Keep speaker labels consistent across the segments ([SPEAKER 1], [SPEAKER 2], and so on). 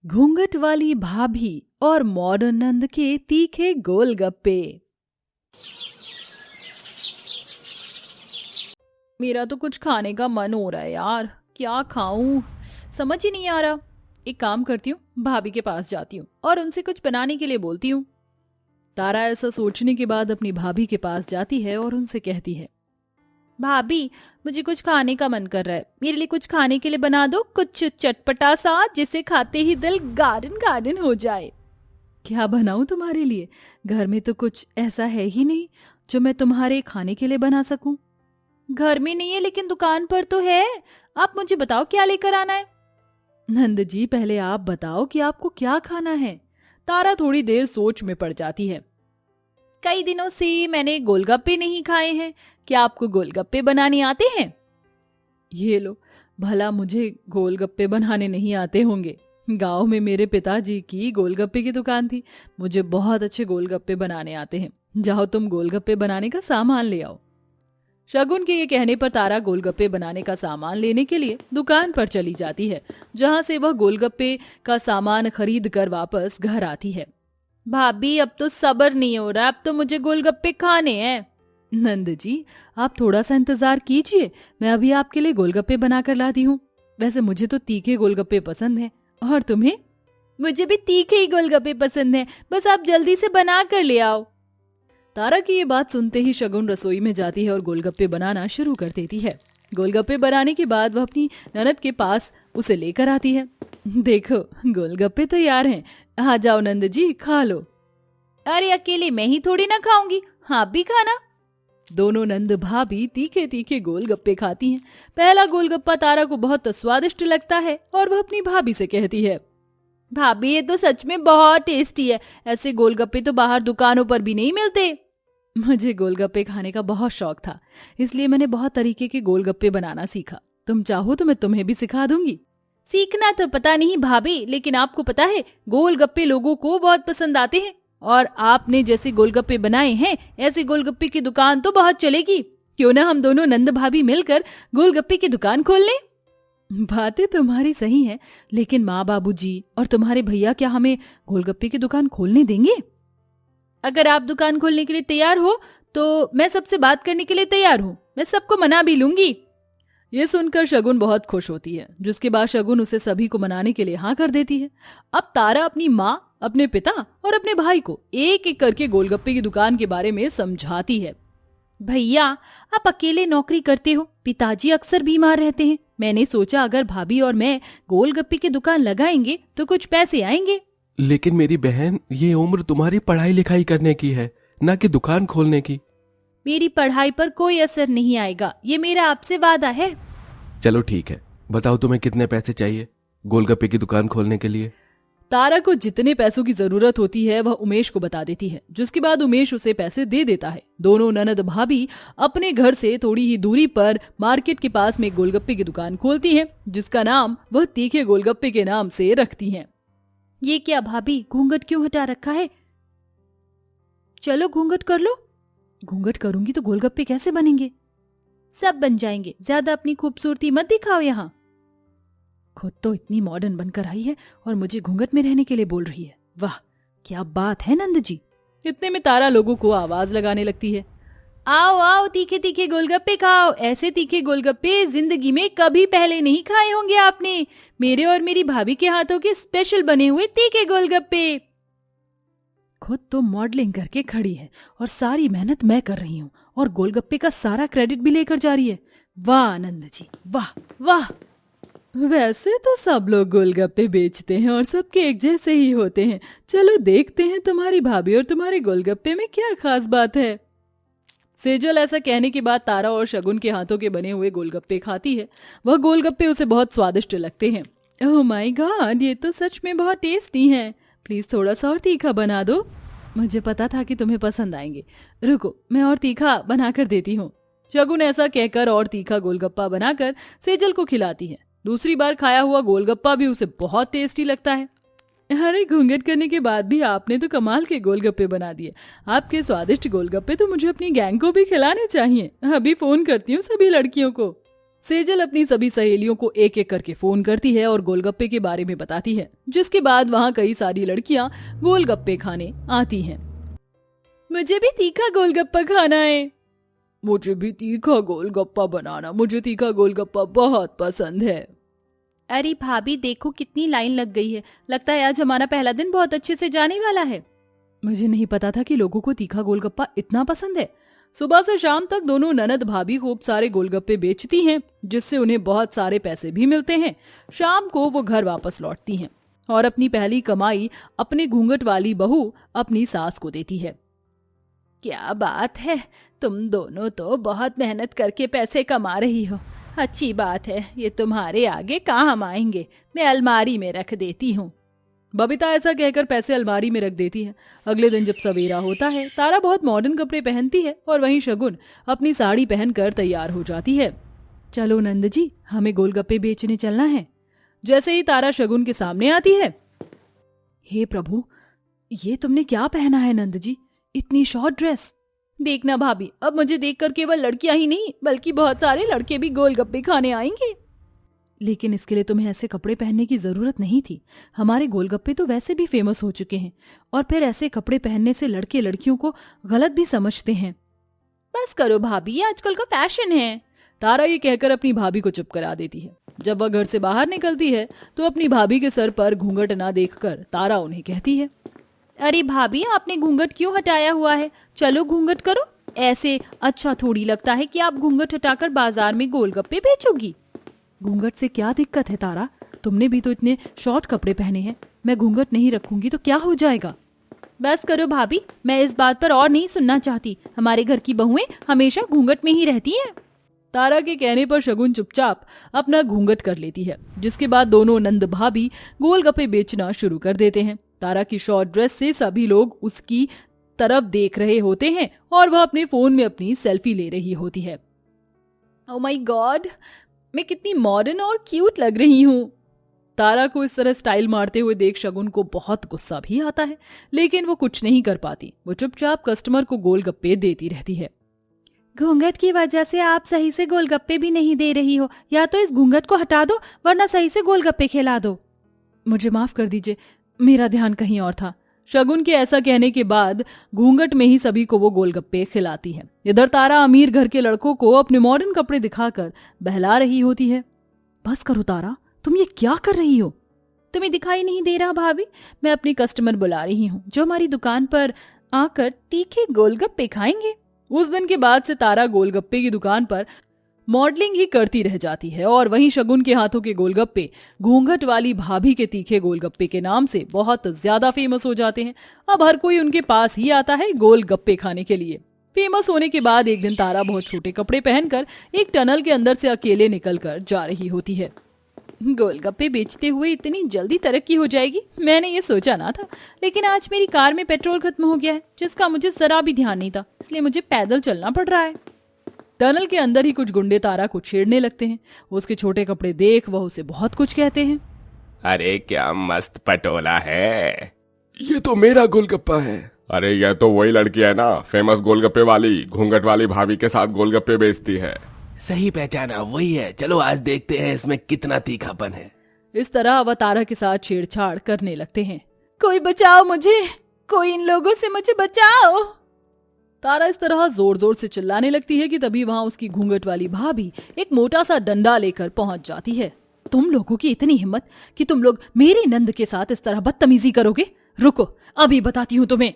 [SPEAKER 1] घूंघट वाली भाभी और मॉडर्न नंद के तीखे गोलगप्पे। मेरा तो कुछ खाने का मन हो रहा है यार, क्या खाऊं समझ ही नहीं आ रहा। एक काम करती हूँ, भाभी के पास जाती हूँ और उनसे कुछ बनाने के लिए बोलती हूँ। तारा ऐसा सोचने के बाद अपनी भाभी के पास जाती है और उनसे कहती है, भाभी मुझे कुछ खाने का मन कर रहा है, मेरे लिए कुछ खाने के लिए बना दो, कुछ चटपटा सा जिसे खाते ही दिल गार्डन गार्डन हो जाए। क्या बनाऊं तुम्हारे लिए? घर में तो कुछ ऐसा है ही नहीं जो मैं तुम्हारे खाने के लिए बना सकूं। घर में नहीं है लेकिन दुकान पर तो है। आप मुझे बताओ क्या लेकर आना है। नंद जी पहले आप बताओ कि आपको क्या खाना है। तारा थोड़ी देर सोच में पड़ जाती है। कई दिनों से मैंने गोलगप्पे नहीं खाए हैं, क्या आपको गोलगप्पे बनाने आते हैं? ये लो, भला मुझे गोलगप्पे बनाने नहीं आते होंगे। गांव में मेरे पिताजी की गोलगप्पे की दुकान थी, मुझे बहुत अच्छे गोलगप्पे बनाने आते हैं। जाओ तुम गोलगप्पे बनाने का सामान ले आओ। शगुन के ये कहने पर तारा गोलगप्पे बनाने का सामान लेने के लिए दुकान पर चली जाती है, जहां से वह गोलगप्पे का सामान खरीद कर वापस घर आती है। भाभी अब तो सब्र नहीं हो रहा, अब तो मुझे गोलगप्पे खाने हैं। नंद जी आप थोड़ा सा इंतजार कीजिए, मैं अभी आपके लिए गोलगप्पे बनाकर लाती हूँ। वैसे मुझे तो तीखे गोलगप्पे पसंद हैं, और तुम्हें? मुझे भी तीखे ही गोलगप्पे पसंद हैं, बस आप जल्दी से बना कर ले आओ। तारा की ये बात सुनते ही शगुन रसोई में जाती है और गोलगप्पे बनाना शुरू कर देती है। गोलगप्पे बनाने के बाद वह अपनी ननद के पास उसे लेकर आती है। देखो गोलगप्पे तैयार हैं, आ जाओ नंद जी खा लो। अरे अकेले मैं ही थोड़ी ना खाऊंगी, हाँ भी खाना। दोनों नंद भाभी तीखे तीखे गोलगप्पे खाती हैं। पहला गोलगप्पा तारा को बहुत स्वादिष्ट लगता है और वह अपनी भाभी से कहती है, भाभी ये तो सच में बहुत टेस्टी है, ऐसे गोलगप्पे तो बाहर दुकानों पर भी नहीं मिलते। मुझे गोलगप्पे खाने का बहुत शौक था, इसलिए मैंने बहुत तरीके के गोलगप्पे बनाना सीखा। तुम चाहो तो मैं तुम्हें भी सिखा दूंगी। सीखना तो पता नहीं भाभी, लेकिन आपको पता है गोलगप्पे लोगों को बहुत पसंद आते हैं, और आपने जैसे गोलगप्पे बनाए हैं ऐसे गोलगप्पे की दुकान तो बहुत चलेगी। क्यों ना हम दोनों नंद भाभी मिलकर गोलगप्पे की दुकान खोल लें। बातें तुम्हारी सही हैं, लेकिन माँ बाबूजी और तुम्हारे भैया क्या हमें गोलगप्पे की दुकान खोलने देंगे? अगर आप दुकान खोलने के लिए तैयार हो तो मैं सबसे बात करने के लिए तैयार हूँ, मैं सबको मना भी लूंगी। ये सुनकर शगुन बहुत खुश होती है, जिसके बाद शगुन उसे सभी को मनाने के लिए हाँ कर देती है। अब तारा अपनी माँ, अपने पिता और अपने भाई को एक एक करके गोलगप्पे की दुकान के बारे में समझाती है। भैया आप अकेले नौकरी करते हो, पिताजी अक्सर बीमार रहते हैं, मैंने सोचा अगर भाभी और मैं गोलगप्पे की दुकान लगाएंगे तो कुछ पैसे आएंगे।
[SPEAKER 2] लेकिन मेरी बहन, ये उम्र तुम्हारी पढ़ाई लिखाई करने की है, ना कि दुकान खोलने की।
[SPEAKER 1] मेरी पढ़ाई पर कोई असर नहीं आएगा, ये मेरा आपसे वादा है।
[SPEAKER 2] चलो ठीक है, बताओ तुम्हें कितने पैसे चाहिए गोलगप्पे की दुकान खोलने के लिए?
[SPEAKER 1] तारा को जितने पैसों की जरूरत होती है वह उमेश को बता देती है, जिसके बाद उमेश उसे पैसे दे देता है। दोनों ननद भाभी अपने घर से थोड़ी ही दूरी पर मार्केट के पास में एक गोलगप्पे की दुकान खोलती हैं, जिसका नाम वह तीखे गोलगप्पे के नाम से रखती हैं। ये क्या भाभी, घूंघट क्यों हटा रखा है? चलो घूंघट कर लो। घूंघट करूंगी तो गोलगप्पे कैसे बनेंगे? सब बन जाएंगे, ज्यादा अपनी खूबसूरती मत दिखाओ। यहाँ खुद तो इतनी मॉडर्न बनकर आई है और मुझे घूंघट में रहने के लिए बोल रही है। वाह क्या बात है नंद जी। इतने में तारा लोगों को आवाज लगाने लगती है, आओ आओ तीखे तीखे गोलगप्पे खाओ, ऐसे तीखे गोलगप्पे जिंदगी में कभी पहले नहीं खाए होंगे आपने, मेरे और मेरी भाभी के हाथों के स्पेशल बने हुए तीखे गोलगप्पे। खुद तो मॉडलिंग करके खड़ी है और सारी मेहनत मैं कर रही हूँ, और गोलगप्पे का सारा क्रेडिट भी लेकर जा रही है। वाह आनंद जी, वाह वाह। वैसे तो सब लोग गोलगप्पे बेचते हैं और सबके एक जैसे ही होते हैं, चलो देखते हैं तुम्हारी भाभी और तुम्हारे गोलगप्पे में क्या खास बात है। सेजल ऐसा कहने के बाद तारा और शगुन के हाथों के बने हुए गोलगप्पे खाती है। वह गोलगप्पे उसे बहुत स्वादिष्ट लगते हैं। ओह माय गॉड, ये तो सच में बहुत टेस्टी हैं। प्लीज थोड़ा सा और तीखा बना दो, मुझे पता था कि तुम्हें पसंद आएंगे। रुको मैं और तीखा बना कर देती हूँ। शगुन ऐसा कहकर और तीखा गोलगप्पा बनाकर सेजल को खिलाती है। दूसरी बार खाया हुआ गोलगप्पा भी उसे बहुत टेस्टी लगता है। अरे घूंघट करने के बाद भी आपने तो कमाल के गोलगप्पे बना दिए। आपके स्वादिष्ट गोलगप्पे तो मुझे अपनी गैंग को भी खिलाने चाहिए। अभी फोन करती हूँ सभी लड़कियों को। सेजल अपनी सभी सहेलियों को एक एक करके फोन करती है और गोलगप्पे के बारे में बताती है, जिसके बाद वहाँ कई सारी लड़कियां गोलगप्पे खाने आती हैं। मुझे भी तीखा गोलगप्पा खाना है। मुझे भी तीखा गोलगप्पा बनाना, मुझे तीखा गोलगप्पा बहुत पसंद है। अरे भाभी देखो कितनी लाइन लग गई है, लगता है आज हमारा पहला दिन बहुत अच्छे से जाने वाला है। मुझे नहीं पता था कि लोगों को तीखा गोलगप्पा इतना पसंद है। सुबह से शाम तक दोनों ननद भाभी खूब सारे गोलगप्पे बेचती हैं, जिससे उन्हें बहुत सारे पैसे भी मिलते हैं। शाम को वो घर वापस लौटती हैं और अपनी पहली कमाई अपने घूंघट वाली बहू अपनी सास को देती है। क्या बात है, तुम दोनों तो बहुत मेहनत करके पैसे कमा रही हो। अच्छी बात है, ये तुम्हारे आगे काम आएंगे। मैं अलमारी में रख देती हूँ। बबीता ऐसा कहकर पैसे अलमारी में रख देती है। अगले दिन जब सवेरा होता है, तारा बहुत मॉडर्न कपड़े पहनती है और वहीं शगुन अपनी साड़ी पहनकर तैयार हो जाती है। चलो नंद जी, हमें गोलगप्पे बेचने चलना है। जैसे ही तारा शगुन के सामने आती है, हे प्रभु, ये तुमने क्या पहना है नंद जी, इतनी शॉर्ट ड्रेस। देखना भाभी, अब मुझे देखकर केवल लड़कियां ही नहीं बल्कि बहुत सारे लड़के भी गोलगप्पे खाने आएंगे। लेकिन इसके लिए तुम्हें ऐसे कपड़े पहनने की जरूरत नहीं थी। हमारे गोलगप्पे तो वैसे भी फेमस हो चुके हैं और फिर ऐसे कपड़े पहनने से लड़के लड़कियों को गलत भी समझते हैं। बस करो भाभी, ये आजकल का फैशन है। तारा ये कहकर अपनी भाभी को चुप करा देती है। जब वह घर से बाहर निकलती है तो अपनी भाभी के सर पर घूंघट ना देखकर तारा उन्हें कहती है, अरे भाभी, आपने घूंघट क्यों हटाया हुआ है? चलो घूंघट करो। ऐसे अच्छा थोड़ी लगता है कि आप घूंघट हटाकर बाजार में गोलगप्पे बेचोगी। घूंघट से क्या दिक्कत है तारा? तुमने भी तो इतने शॉर्ट कपड़े पहने हैं। मैं घूंघट नहीं रखूंगी तो क्या हो जाएगा? बस करो भाभी, मैं इस बात पर और नहीं सुनना चाहती। हमारे घर की बहुएं हमेशा घूंघट में ही रहती हैं। तारा के कहने पर शगुन चुपचाप अपना घूंघट कर लेती है, जिसके बाद दोनों नंद भाभी गोलगप्पे बेचना शुरू कर देते हैं। तारा की शॉर्ट ड्रेस से सभी लोग उसकी तरफ देख रहे होते हैं और वह अपने फोन में अपनी सेल्फी ले रही होती है। ओह माय गॉड, मैं कितनी मॉडर्न और क्यूट लग रही हूँ। तारा को इस तरह स्टाइल मारते हुए देख शगुन को बहुत गुस्सा भी आता है, लेकिन वो कुछ नहीं कर पाती। वो चुपचाप कस्टमर को गोलगप्पे देती रहती है। घूंघट की वजह से आप सही से गोलगप्पे भी नहीं दे रही हो। या तो इस घूंघट को हटा दो, वरना सही से गोलगप्पे खिला दो। मुझे माफ कर दीजिए, मेरा ध्यान कहीं और था। शगुन के ऐसा कहने के बाद घूंघट में ही सभी को वो गोलगप्पे खिलाती है। इधर तारा अमीर घर के लड़कों को अपने मॉडर्न कपड़े दिखाकर बहला रही होती है। बस करो तारा, तुम ये क्या कर रही हो? तुम्हें दिखाई नहीं दे रहा भाभी? मैं अपनी कस्टमर बुला रही हूँ जो हमारी दुकान पर आकर तीखे गोलगप्पे खाएंगे। उस दिन के बाद से तारा गोलगप्पे की दुकान पर मॉडलिंग ही करती रह जाती है और वहीं शगुन के हाथों के गोलगप्पे घूंघट वाली भाभी के तीखे गोलगप्पे के नाम से बहुत ज्यादा फेमस हो जाते हैं। अब हर कोई उनके पास ही आता है गोलगप्पे खाने के लिए। फेमस होने के बाद एक दिन तारा बहुत छोटे कपड़े पहनकर एक टनल के अंदर से अकेले निकलकर जा रही होती है। गोलगप्पे बेचते हुए इतनी जल्दी तरक्की हो जाएगी, मैंने ये सोचा ना था। लेकिन आज मेरी कार में पेट्रोल खत्म हो गया है, जिसका मुझे जरा भी ध्यान नहीं था, इसलिए मुझे पैदल चलना पड़ रहा है। टनल के अंदर ही कुछ गुंडे तारा को छेड़ने लगते हैं। उसके छोटे कपड़े देख वह उसे बहुत कुछ कहते हैं।
[SPEAKER 3] अरे क्या मस्त पटोला है।
[SPEAKER 2] ये तो मेरा गोलगप्पा है।
[SPEAKER 3] अरे यह तो वही लड़की है ना, फेमस गोलगप्पे वाली, घूंघट वाली भाभी के साथ गोलगप्पे बेचती है।
[SPEAKER 2] सही पहचाना, वही है। चलो आज देखते हैं इसमें कितना तीखापन है।
[SPEAKER 1] इस तरह वह तारा के साथ छेड़छाड़ करने लगते हैं। कोई बचाओ मुझे, कोई इन लोगों से मुझे बचाओ। तारा इस तरह जोर जोर से चिल्लाने लगती है कि तभी वहां उसकी घूंघट वाली भाभी एक मोटा सा डंडा लेकर पहुंच जाती है। तुम लोगों की इतनी हिम्मत कि तुम लोग मेरी नंद के साथ इस तरह बदतमीजी करोगे? रुको, अभी बताती हूँ तुम्हें।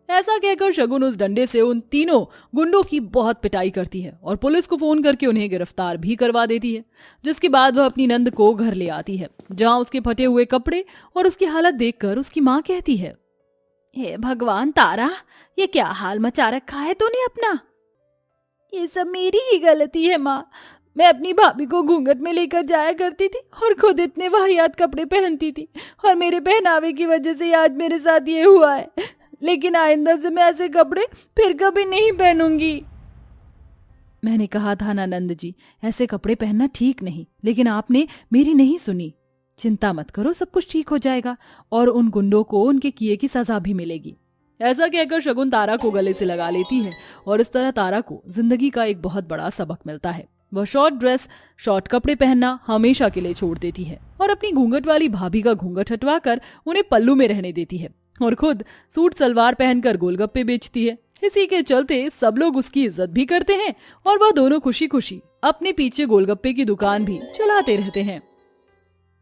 [SPEAKER 1] ऐसा कहकर शगुन उस डंडे से उन तीनों गुंडों की बहुत पिटाई करती है और पुलिस को फोन करके उन्हें गिरफ्तार भी करवा देती है। जिसके बाद वह अपनी नंद को घर ले आती है, जहां उसके फटे हुए कपड़े और उसकी हालत देखकर उसकी माँ कहती है, हे भगवान तारा, ये क्या हाल मचा रखा है तूने अपना? ये सब मेरी ही गलती है माँ। मैं अपनी भाभी को घूंघट में लेकर जाया करती थी और खुद इतने वाहियात कपड़े पहनती थी और मेरे पहनावे की वजह से आज मेरे साथ ये हुआ है। लेकिन आइंदा से मैं ऐसे कपड़े फिर कभी नहीं पहनूंगी। मैंने कहा था ना नंद जी, ऐसे कपड़े पहनना ठीक नहीं, लेकिन आपने मेरी नहीं सुनी। चिंता मत करो, सब कुछ ठीक हो जाएगा और उन गुंडों को उनके किए की सजा भी मिलेगी। ऐसा कहकर शगुन तारा को गले से लगा लेती है और इस तरह तारा को जिंदगी का एक बहुत बड़ा सबक मिलता है। वह शॉर्ट ड्रेस, शॉर्ट कपड़े पहनना हमेशा के लिए छोड़ देती है और अपनी घूंघट वाली भाभी का घूंघट हटवाकर उन्हें पल्लू में रहने देती है और खुद सूट सलवार पहनकर गोलगप्पे बेचती है। इसी के चलते सब लोग उसकी इज्जत भी करते हैं और वह दोनों खुशी खुशी अपने पीछे गोलगप्पे की दुकान भी चलाते रहते हैं।